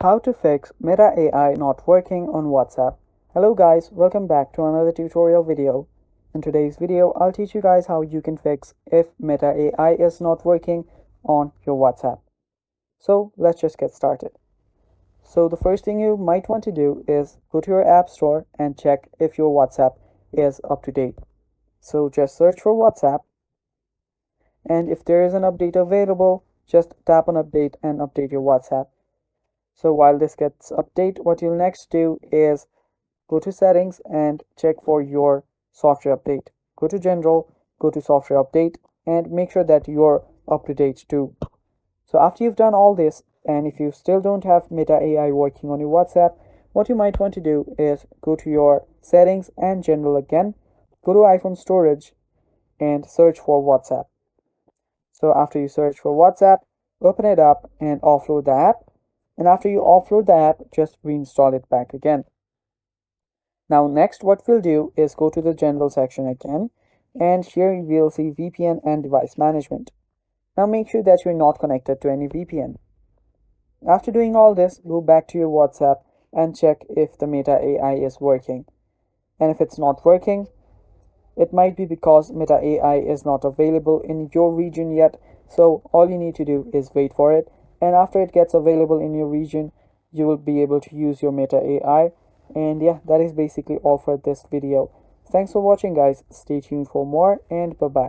How to fix Meta AI not working on WhatsApp. Hello guys, welcome back to another tutorial video. In today's video, I'll teach you guys how you can fix if Meta AI is not working on your WhatsApp. So let's just get started. So the first thing you might want to do is go to your app store and check if your WhatsApp is up to date. So just search for WhatsApp, and if there is an update available, just tap on update and update your WhatsApp. So while this gets update, what you'll next do is go to settings and check for your software update. Go to general, go to software update, and make sure that you're up to date too. So after you've done all this, and if you still don't have Meta AI working on your WhatsApp, what you might want to do is go to your settings and general again, go to iPhone storage and search for WhatsApp. So after you search for WhatsApp, open it up and offload the app. And after you offload the app, just reinstall it back again. Now next what we'll do is go to the general section again, and here you will see VPN and device management. Now make sure that you're not connected to any VPN. After doing all this, go back to your WhatsApp and check if the Meta AI is working. And if it's not working, it might be because Meta AI is not available in your region yet. So all you need to do is wait for it. And after it gets available in your region, you will be able to use your Meta AI. And yeah, that is basically all for this video. Thanks for watching guys. Stay tuned for more, and bye bye.